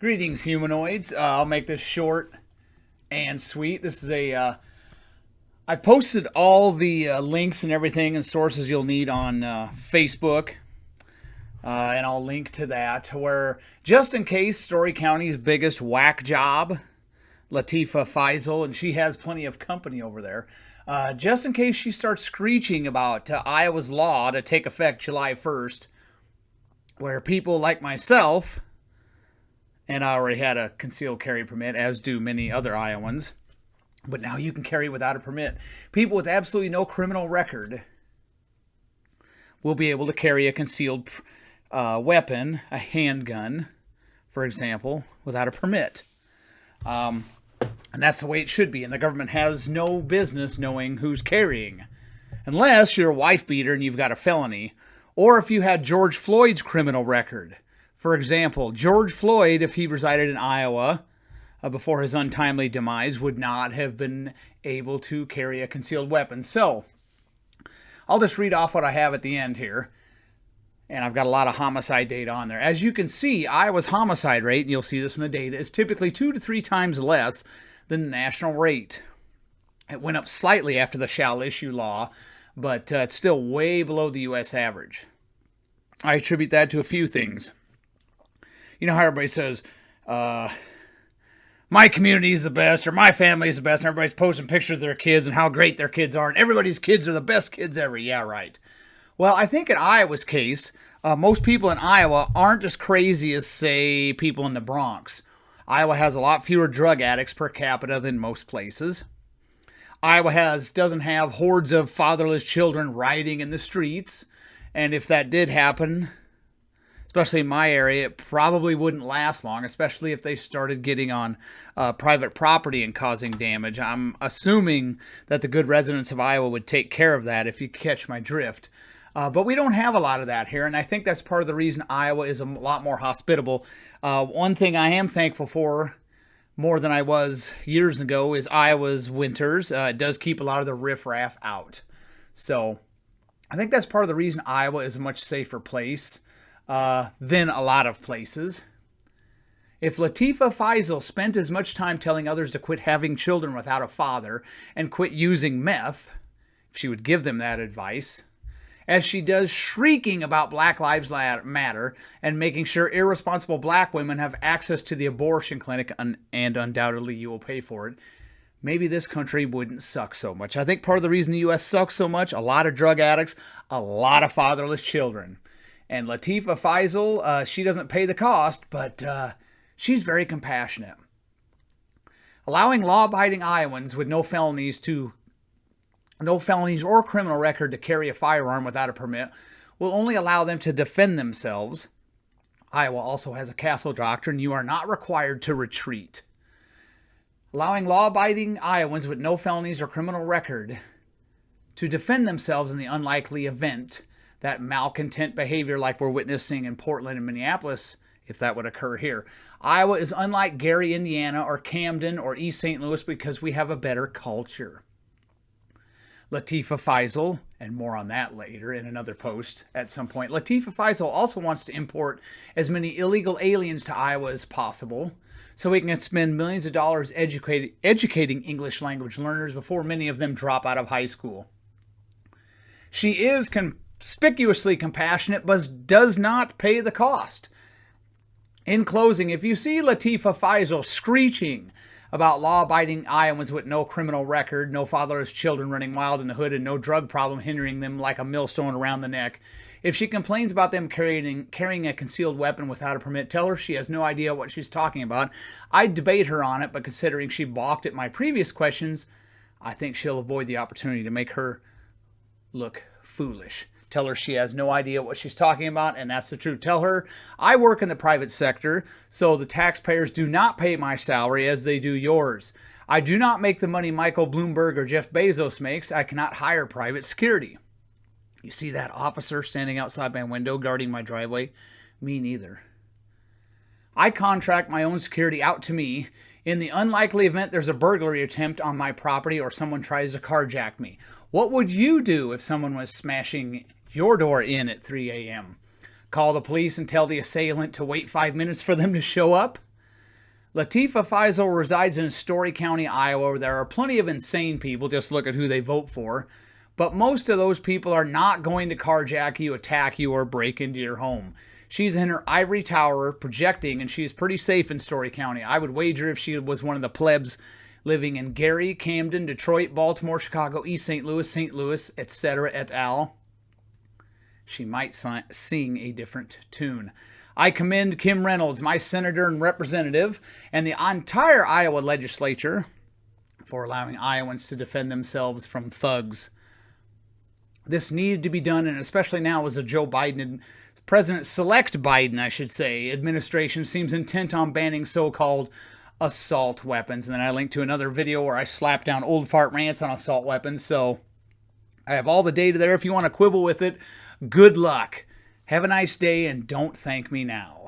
Greetings, humanoids. I'll make this short and sweet. This is I've posted all the links and everything and sources you'll need on Facebook, and I'll link to that. Where, just in case, Story County's biggest whack job, Latifah Faisal, and she has plenty of company over there, just in case she starts screeching about Iowa's law to take effect July 1st, where people like myself, and I already had a concealed carry permit, as do many other Iowans, but now you can carry without a permit. People with absolutely no criminal record will be able to carry a concealed weapon, a handgun, for example, without a permit. And that's the way it should be. And the government has no business knowing who's carrying, unless you're a wife beater and you've got a felony, or if you had George Floyd's criminal record. For example, George Floyd, if he resided in Iowa before his untimely demise, would not have been able to carry a concealed weapon. So, I'll just read off what I have at the end here. And I've got a lot of homicide data on there. As you can see, Iowa's homicide rate, and you'll see this in the data, is typically 2 to 3 times less than the national rate. It went up slightly after the shall issue law, but it's still way below the U.S. average. I attribute that to a few things. You know how everybody says, my community is the best, or my family is the best, and everybody's posting pictures of their kids and how great their kids are, and everybody's kids are the best kids ever. Yeah, right. Well, I think in Iowa's case, most people in Iowa aren't as crazy as, say, people in the Bronx. Iowa has a lot fewer drug addicts per capita than most places. Iowa doesn't have hordes of fatherless children rioting in the streets, and if that did happen, especially in my area, it probably wouldn't last long, especially if they started getting on private property and causing damage. I'm assuming that the good residents of Iowa would take care of that, if you catch my drift. But we don't have a lot of that here, and I think that's part of the reason Iowa is a lot more hospitable. One thing I am thankful for, more than I was years ago, is Iowa's winters. It does keep a lot of the riffraff out. So I think that's part of the reason Iowa is a much safer place than a lot of places. If Latifah Faisal spent as much time telling others to quit having children without a father and quit using meth, if she would give them that advice, as she does shrieking about Black Lives Matter and making sure irresponsible black women have access to the abortion clinic, and undoubtedly you will pay for it, maybe this country wouldn't suck so much. I think part of the reason the U.S. sucks so much, a lot of drug addicts, a lot of fatherless children. And Latifah Faisal, she doesn't pay the cost, but she's very compassionate. Allowing law-abiding Iowans with no felonies or criminal record to carry a firearm without a permit will only allow them to defend themselves. Iowa also has a castle doctrine. You are not required to retreat. Allowing law-abiding Iowans with no felonies or criminal record to defend themselves in the unlikely event that malcontent behavior like we're witnessing in Portland and Minneapolis, if that would occur here. Iowa is unlike Gary, Indiana, or Camden, or East St. Louis because we have a better culture. Latifah Faisal, and more on that later in another post at some point, Latifah Faisal also wants to import as many illegal aliens to Iowa as possible so we can spend millions of dollars educating English language learners before many of them drop out of high school. She is conspicuously compassionate, but does not pay the cost. In closing, if you see Latifah Faisal screeching about law-abiding Iowans with no criminal record, no fatherless children running wild in the hood, and no drug problem hindering them like a millstone around the neck, if she complains about them carrying a concealed weapon without a permit, tell her she has no idea what she's talking about. I'd debate her on it, but considering she balked at my previous questions, I think she'll avoid the opportunity to make her look foolish. Tell her she has no idea what she's talking about, and that's the truth. Tell her I work in the private sector, so the taxpayers do not pay my salary as they do yours. I do not make the money Michael Bloomberg or Jeff Bezos makes. I cannot hire private security. You see that officer standing outside my window guarding my driveway? Me neither. I contract my own security out to me in the unlikely event there's a burglary attempt on my property or someone tries to carjack me. What would you do if someone was smashing your door in at 3 a.m.? Call the police and tell the assailant to wait 5 minutes for them to show up? Latifah Faisal resides in Story County, Iowa, where there are plenty of insane people. Just look at who they vote for. But most of those people are not going to carjack you, attack you, or break into your home. She's in her ivory tower projecting, and she's pretty safe in Story County. I would wager if she was one of the plebs living in Gary, Camden, Detroit, Baltimore, Chicago, East St. Louis, etc., et al., she might sing a different tune. I commend Kim Reynolds, my senator and representative, and the entire Iowa legislature for allowing Iowans to defend themselves from thugs. This needed to be done, and especially now as a Joe Biden, President-select Biden, I should say, administration seems intent on banning so-called assault weapons. And then I linked to another video where I slapped down old fart rants on assault weapons. So I have all the data there if you want to quibble with it. Good luck. Have a nice day, and don't thank me now.